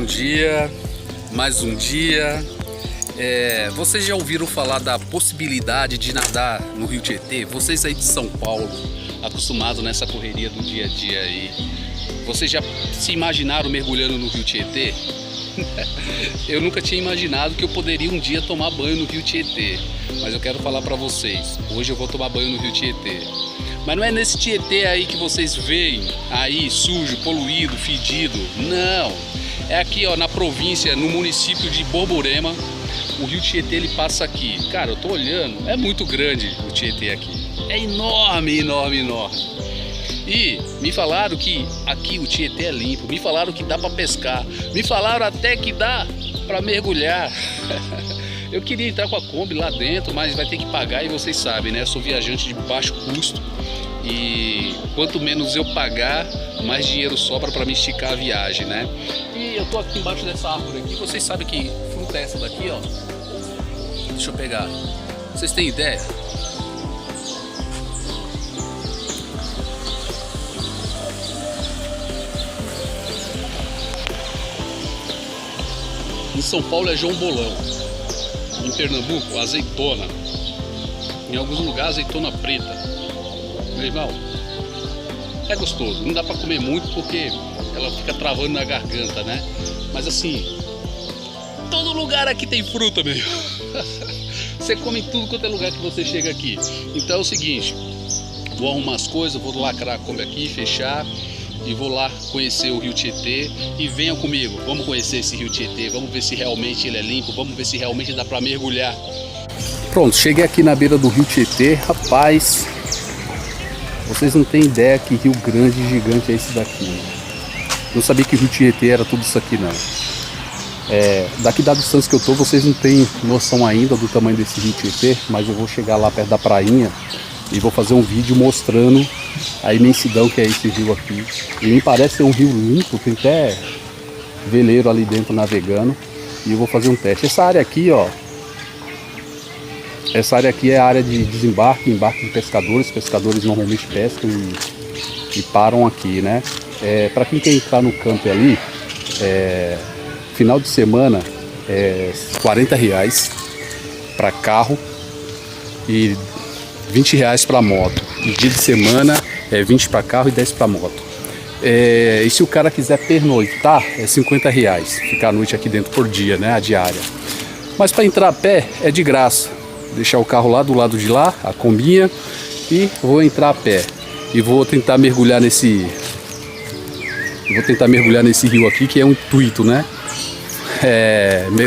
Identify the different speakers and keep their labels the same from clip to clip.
Speaker 1: bom dia, mais um dia. Vocês já ouviram falar da possibilidade de nadar no Rio Tietê? Vocês aí de São Paulo, acostumados nessa correria do dia a dia aí, vocês já se imaginaram mergulhando no Rio Tietê? Eu nunca tinha imaginado que eu poderia um dia tomar banho no Rio Tietê, mas eu quero falar pra vocês, hoje eu vou tomar banho no Rio Tietê. Mas não é nesse Tietê aí que vocês veem, aí sujo, poluído, fedido, não. É aqui ó, na província, no município de Borborema, o Rio Tietê ele passa aqui. Cara, eu tô olhando, é muito grande o Tietê aqui. É enorme, enorme, enorme. E me falaram que aqui o Tietê é limpo, me falaram que dá para pescar, me falaram até que dá para mergulhar. Eu queria entrar com a Kombi lá dentro, mas vai ter que pagar e vocês sabem, né? Eu sou viajante de baixo custo e quanto menos eu pagar, mais dinheiro sobra para me esticar a viagem, né? E eu tô aqui embaixo dessa árvore aqui, vocês sabem que fruta é essa daqui, ó? Deixa eu pegar. Vocês têm ideia? Em São Paulo é João Bolão. Em Pernambuco, azeitona. Em alguns lugares, azeitona preta. Meu irmão, é gostoso. Não dá pra comer muito porque ela fica travando na garganta, né? Mas assim, todo lugar aqui tem fruta, meu. Você come em tudo quanto é lugar que você chega aqui. Então é o seguinte, vou arrumar as coisas, vou lacrar a Kombi aqui, fechar. E vou lá conhecer o Rio Tietê. E venham comigo, vamos conhecer esse Rio Tietê. Vamos ver se realmente ele é limpo. Vamos ver se realmente dá pra mergulhar. Pronto, cheguei aqui na beira do Rio Tietê. Rapaz, vocês não têm ideia que rio grande e gigante é esse daqui. Não sabia que o Rio Tietê era tudo isso aqui não. Daqui da distância que eu tô, vocês não têm noção ainda do tamanho desse Rio Tietê. Mas eu vou chegar lá perto da prainha e vou fazer um vídeo mostrando a imensidão que é esse rio aqui. E me parece ser um rio limpo, tem até veleiro ali dentro navegando. E eu vou fazer um teste. Essa área aqui, ó, essa área aqui é a área de desembarque, embarque de pescadores. Pescadores normalmente pescam e param aqui, né? Para quem quer entrar no campo ali, final de semana é R$40 para carro e R$20 para moto. E dia de semana é 20 para carro e 10 para moto. E se o cara quiser pernoitar, é R$50. Ficar a noite aqui dentro por dia, né? A diária. Mas para entrar a pé é de graça. Deixar o carro lá do lado de lá, a combinha, e vou entrar a pé. E vou tentar mergulhar nesse. Rio aqui, que é um intuito, né?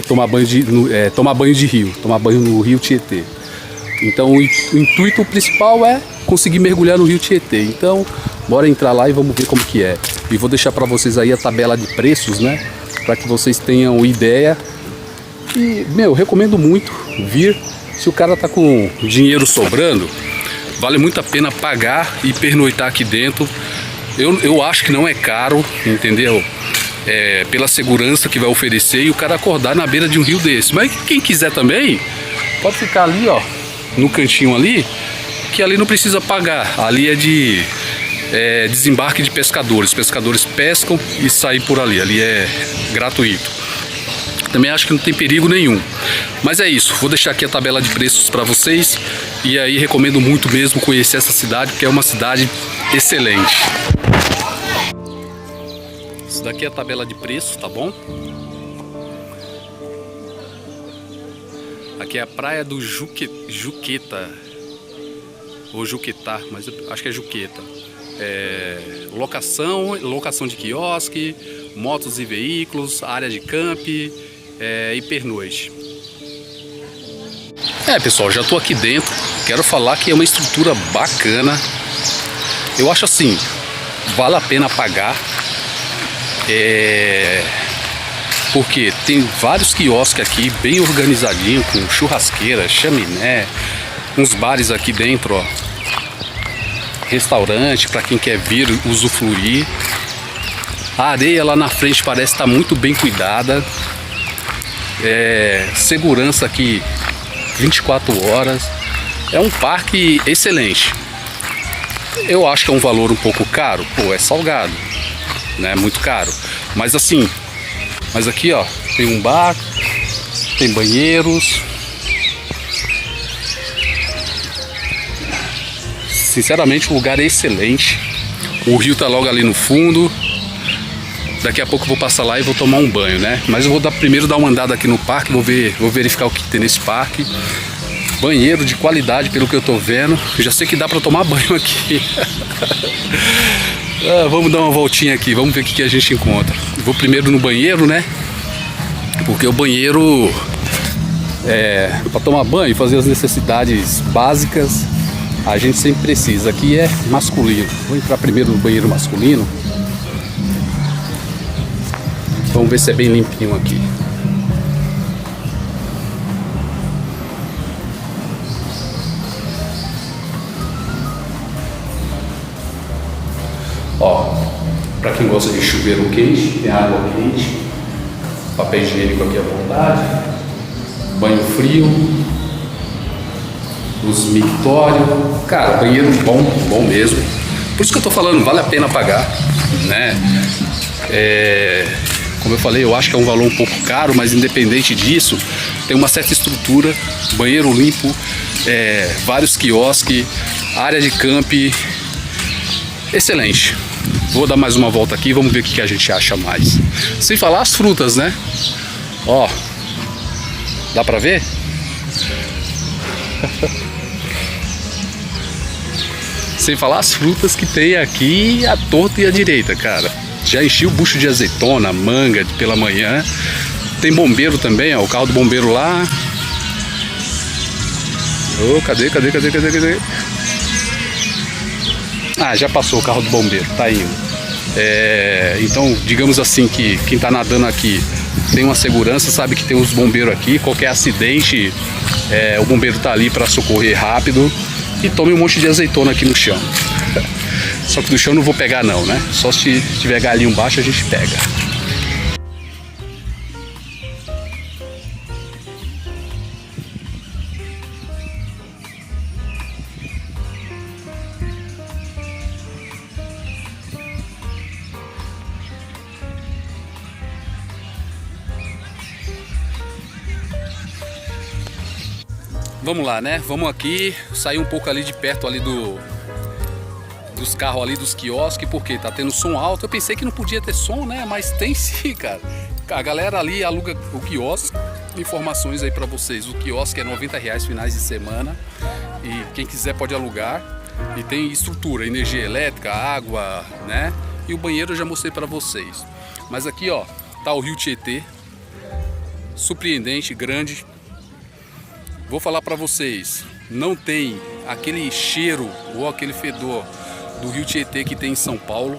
Speaker 1: Tomar banho de rio, tomar banho no Rio Tietê. Então o intuito principal é conseguir mergulhar no Rio Tietê. Então bora entrar lá e vamos ver como que é. E vou deixar para vocês aí a tabela de preços, né? Para que vocês tenham ideia. E, recomendo muito vir. Se o cara tá com dinheiro sobrando, vale muito a pena pagar e pernoitar aqui dentro. Eu acho que não é caro, entendeu? Pela segurança que vai oferecer e o cara acordar na beira de um rio desse. Mas quem quiser também, pode ficar ali, ó, no cantinho ali, que ali não precisa pagar. Ali é de desembarque de pescadores. Pescadores pescam e saem por ali. Ali é gratuito. Também acho que não tem perigo nenhum. Mas é isso, vou deixar aqui a tabela de preços para vocês. E aí recomendo muito mesmo conhecer essa cidade, porque é uma cidade excelente. Isso daqui é a tabela de preços, tá bom? Aqui é a praia do Juqueta. Ou Juquetá, mas eu acho que é Juqueta. Locação de quiosque, motos e veículos, área de camp e pernoite. Pessoal, já tô aqui dentro. Quero falar que é uma estrutura bacana. Eu acho assim, vale a pena pagar. Porque tem vários quiosques aqui, bem organizadinho, com churrasqueira, chaminé, uns bares aqui dentro, ó. Restaurante para quem quer vir usufruir. A areia lá na frente parece estar muito bem cuidada. Segurança aqui 24 horas. É um parque excelente. Eu acho que é um valor um pouco caro. É salgado, né? Muito caro. Mas assim, Mas aqui, ó, tem um bar, tem banheiros. Sinceramente, o lugar é excelente. O rio tá logo ali no fundo. Daqui a pouco eu vou passar lá e vou tomar um banho, né? Mas eu vou primeiro dar uma andada aqui no parque, vou verificar o que tem nesse parque. Banheiro de qualidade, pelo que eu tô vendo. Eu já sei que dá pra tomar banho aqui. Vamos dar uma voltinha aqui, vamos ver o que a gente encontra. Vou primeiro no banheiro, né? Porque o banheiro para tomar banho e fazer as necessidades básicas, a gente sempre precisa. Aqui é masculino. Vou entrar primeiro no banheiro masculino. Vamos ver se é bem limpinho aqui. Ó, para quem gosta de chuveiro quente, tem água quente, papel higiênico aqui à vontade, banho frio, os mictórios, cara, banheiro bom mesmo. Por isso que eu tô falando, vale a pena pagar, né? Como eu falei, eu acho que é um valor um pouco caro, mas independente disso, tem uma certa estrutura, banheiro limpo, vários quiosques, área de camp, excelente. Vou dar mais uma volta aqui, vamos ver o que a gente acha mais. Sem falar as frutas, né? Ó, dá pra ver? Sem falar as frutas que tem aqui à torta e à direita, cara. Já enchi o bucho de azeitona, manga pela manhã. Tem bombeiro também, ó, o carro do bombeiro lá. Oh, cadê? Ah, já passou o carro do bombeiro, tá indo. Então, digamos assim que quem tá nadando aqui tem uma segurança, sabe que tem os bombeiros aqui. Qualquer acidente, o bombeiro tá ali para socorrer rápido. E tome um monte de azeitona aqui no chão. Só que no chão não vou pegar não, né? Só se tiver galinho embaixo a gente pega. Vamos lá, né? Vamos aqui, sair um pouco ali de perto ali dos carros ali, dos quiosques, porque tá tendo som alto. Eu pensei que não podia ter som, né? Mas tem sim, cara. A galera ali aluga o quiosque. Informações aí pra vocês. O quiosque é R$90 finais de semana. E quem quiser pode alugar. E tem estrutura, energia elétrica, água, né? E o banheiro eu já mostrei pra vocês. Mas aqui, ó, tá o Rio Tietê. Surpreendente, grande. Vou falar para vocês, não tem aquele cheiro ou aquele fedor do Rio Tietê que tem em São Paulo.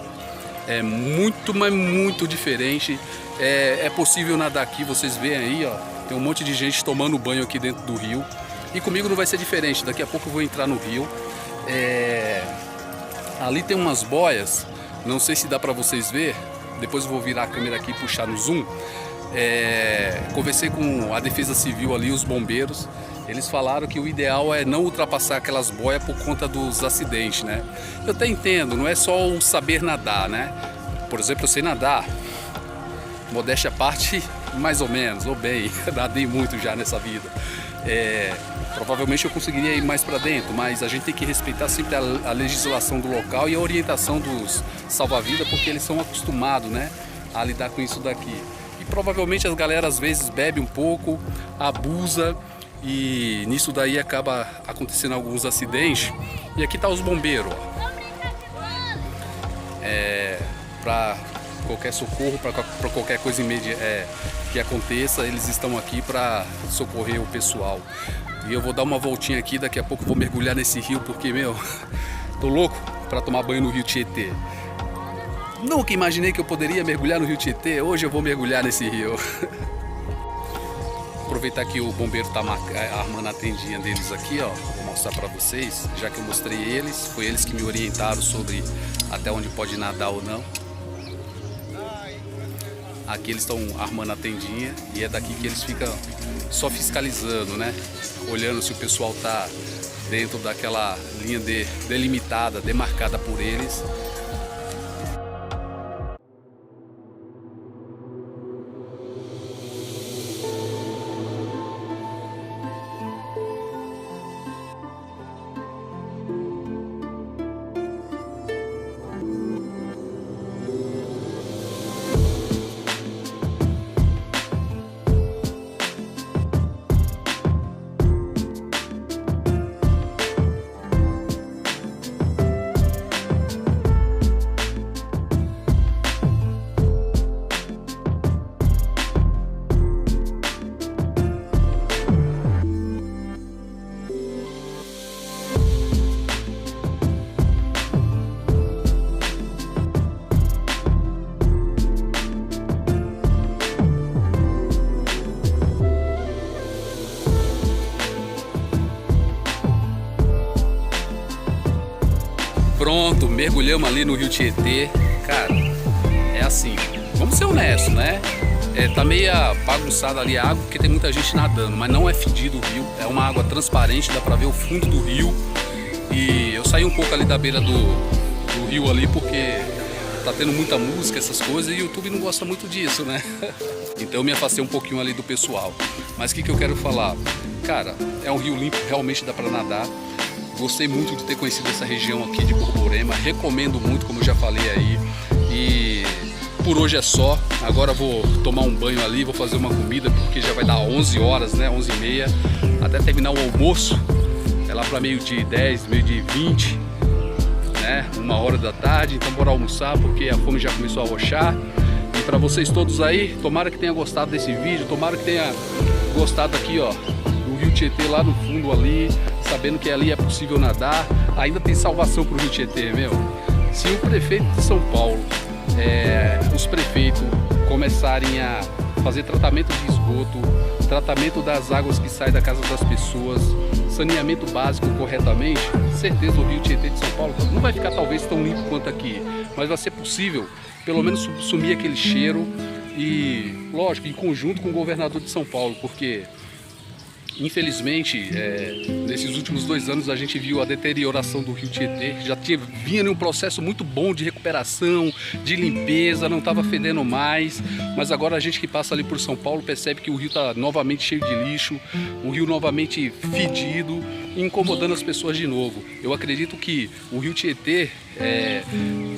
Speaker 1: É muito, mas muito diferente. É possível nadar aqui, vocês veem aí, ó, tem um monte de gente tomando banho aqui dentro do rio. E comigo não vai ser diferente, daqui a pouco eu vou entrar no rio. Ali tem umas boias, não sei se dá para vocês ver, depois eu vou virar a câmera aqui e puxar no zoom. Conversei com a Defesa Civil ali, os bombeiros. Eles falaram que o ideal é não ultrapassar aquelas boias por conta dos acidentes, né? Eu até entendo, não é só o saber nadar, né? Por exemplo, eu sei nadar, modéstia à parte, mais ou menos, ou bem, nadei muito já nessa vida. Provavelmente eu conseguiria ir mais para dentro, mas a gente tem que respeitar sempre a legislação do local e a orientação dos salva-vidas, porque eles são acostumados, né, a lidar com isso daqui. E provavelmente as galera às vezes bebe um pouco, abusa, e nisso daí acaba acontecendo alguns acidentes. E aqui tá os bombeiros, para qualquer socorro, para qualquer coisa que aconteça, eles estão aqui para socorrer o pessoal. E eu vou dar uma voltinha aqui, daqui a pouco eu vou mergulhar nesse rio, porque, tô louco para tomar banho no Rio Tietê. Nunca imaginei que eu poderia mergulhar no Rio Tietê, hoje eu vou mergulhar nesse rio. Aproveitar que o bombeiro tá armando a tendinha deles aqui, ó, vou mostrar para vocês, já que eu mostrei eles, foi eles que me orientaram sobre até onde pode nadar ou não. Aqui eles estão armando a tendinha e é daqui que eles ficam só fiscalizando, né? Olhando se o pessoal tá dentro daquela linha delimitada, demarcada por eles. Pronto, mergulhamos ali no Rio Tietê. Cara, é assim, vamos ser honestos, né? Tá meio bagunçada ali a água porque tem muita gente nadando, mas não é fedido o rio, é uma água transparente, dá pra ver o fundo do rio. E eu saí um pouco ali da beira do rio ali porque tá tendo muita música, essas coisas, e o YouTube não gosta muito disso, né? Então eu me afastei um pouquinho ali do pessoal. Mas o que eu quero falar? Cara, é um rio limpo, realmente dá pra nadar. Gostei muito de ter conhecido essa região aqui de Borborema, recomendo muito, como eu já falei aí. E por hoje é só, agora vou tomar um banho ali, vou fazer uma comida, porque já vai dar 11 horas, né, 11h30, até terminar o almoço, é lá para meio-dia 10, meio-dia 20, né, 1h da tarde, então bora almoçar, porque a fome já começou a arrochar. E para vocês todos aí, tomara que tenha gostado desse vídeo, tomara que tenha gostado aqui, ó, do Rio Tietê lá no fundo ali, sabendo que ali é possível nadar, ainda tem salvação pro Rio Tietê, meu. Se o prefeito de São Paulo, os prefeitos começarem a fazer tratamento de esgoto, tratamento das águas que saem da casa das pessoas, saneamento básico corretamente, certeza o Rio Tietê de São Paulo não vai ficar talvez tão limpo quanto aqui, mas vai ser possível pelo menos sumir aquele cheiro e, lógico, em conjunto com o governador de São Paulo, porque infelizmente, nesses últimos 2 anos a gente viu a deterioração do Rio Tietê, vinha num processo muito bom de recuperação, de limpeza, não estava fedendo mais, mas agora a gente que passa ali por São Paulo percebe que o rio está novamente cheio de lixo, o rio novamente fedido, incomodando as pessoas de novo. Eu acredito que o Rio Tietê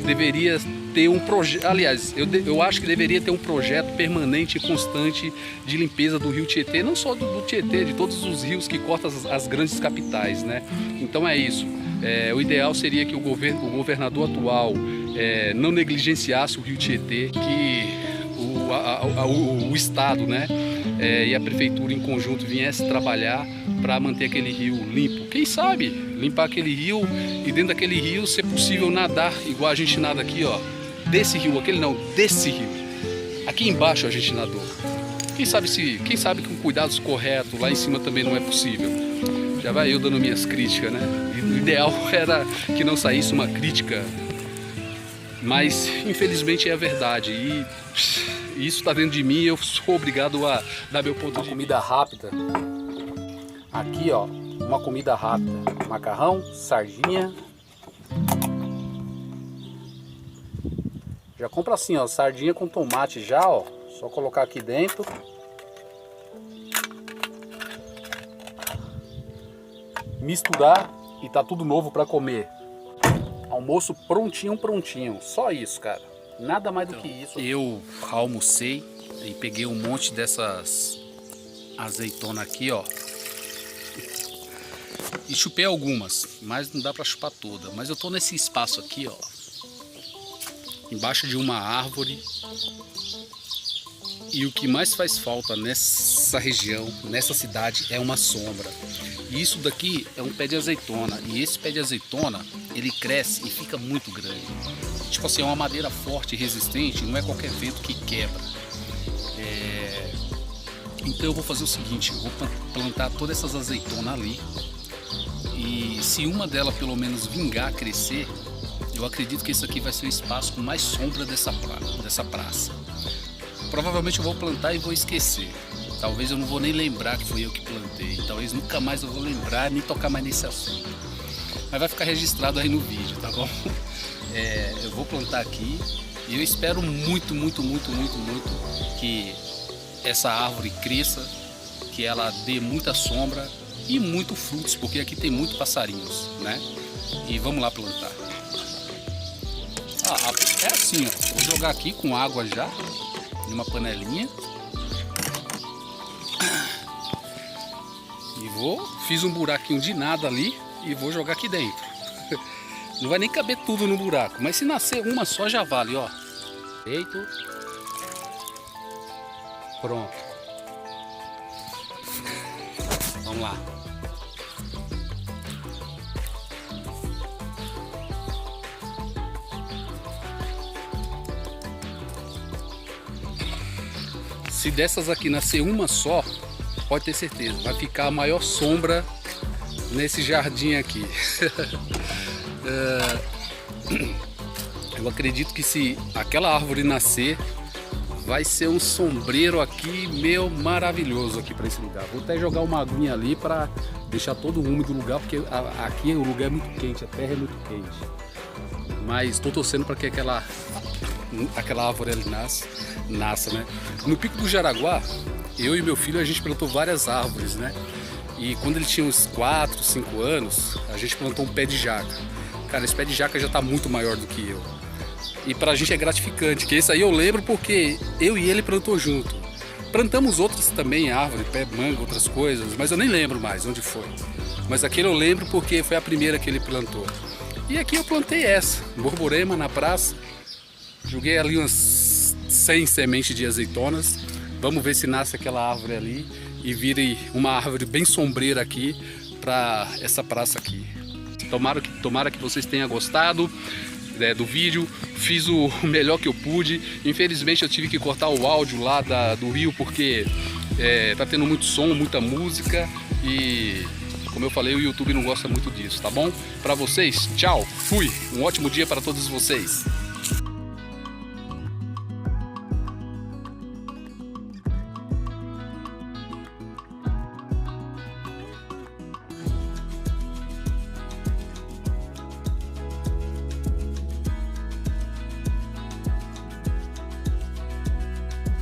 Speaker 1: deveria ter um projeto, aliás, eu acho que deveria ter um projeto permanente e constante de limpeza do Rio Tietê, não só do Tietê, de todos os rios que cortam as grandes capitais, né? Então é isso. O ideal seria que o governador atual não negligenciasse o Rio Tietê, que o Estado, né, e a Prefeitura em conjunto viesse trabalhar para manter aquele rio limpo. Quem sabe limpar aquele rio e dentro daquele rio ser possível nadar igual a gente nada aqui, ó. Desse rio, aquele não, desse rio. Aqui embaixo a gente nadou. Quem sabe com cuidados corretos lá em cima também não é possível. Já vai eu dando minhas críticas, né? E o ideal era que não saísse uma crítica, mas infelizmente é a verdade. E isso está dentro de mim, eu sou obrigado a dar meu ponto de vista. Comida rápida. Aqui, ó, uma comida rápida. Macarrão, sardinha. Já compra assim, ó, sardinha com tomate já, ó. Só colocar aqui dentro. Misturar e tá tudo novo para comer. Almoço prontinho. Só isso, cara. Nada mais do que isso. Eu almocei e peguei um monte dessas azeitonas aqui, ó. E chupei algumas, mas não dá para chupar toda. Mas eu tô nesse espaço aqui, ó, embaixo de uma árvore. E o que mais faz falta nessa região, nessa cidade, é uma sombra. E isso daqui é um pé de azeitona. E esse pé de azeitona, ele cresce e fica muito grande. Tipo assim, é uma madeira forte e resistente, não é qualquer vento que quebra. Então eu vou fazer o seguinte, eu vou plantar todas essas azeitonas ali. E se uma delas pelo menos vingar, crescer, eu acredito que esse aqui vai ser o espaço com mais sombra dessa praça. Provavelmente eu vou plantar e vou esquecer. Talvez eu não vou nem lembrar que foi eu que plantei. Talvez nunca mais eu vou lembrar nem tocar mais nesse assunto. Mas vai ficar registrado aí no vídeo, tá bom? Eu vou plantar aqui e eu espero muito que essa árvore cresça, que ela dê muita sombra e muito frutos, porque aqui tem muito passarinhos, né? E vamos lá plantar. É assim, ó. Vou jogar aqui com água já, em uma panelinha. E fiz um buraquinho de nada ali e vou jogar aqui dentro. Não vai nem caber tudo no buraco, mas se nascer uma só já vale, ó. Feito. Pronto. Vamos lá. Se dessas aqui nascer uma só, pode ter certeza, vai ficar a maior sombra nesse jardim aqui. Eu acredito que se aquela árvore nascer, vai ser um sombreiro aqui, meu, maravilhoso aqui para esse lugar. Vou até jogar uma aguinha ali para deixar todo úmido o lugar, porque aqui o lugar é muito quente, a terra é muito quente. Mas estou torcendo para que aquela árvore ali nasça, né? No Pico do Jaraguá, eu e meu filho, a gente plantou várias árvores, né? E quando ele tinha uns 4, 5 anos, a gente plantou um pé de jaca. Cara, esse pé de jaca já está muito maior do que eu. E pra gente é gratificante, que esse aí eu lembro porque eu e ele plantou junto. Plantamos outros também, árvore, pé, manga, outras coisas, mas eu nem lembro mais onde foi. Mas aquele eu lembro porque foi a primeira que ele plantou. E aqui eu plantei essa, Borborema, na praça. Joguei ali umas 100 sementes de azeitonas. Vamos ver se nasce aquela árvore ali e vire uma árvore bem sombreira aqui para essa praça aqui. Tomara que vocês tenham gostado do vídeo. Fiz o melhor que eu pude. Infelizmente eu tive que cortar o áudio lá do rio porque tá tendo muito som, muita música e, como eu falei, o YouTube não gosta muito disso, tá bom? Para vocês, tchau, fui, um ótimo dia para todos vocês.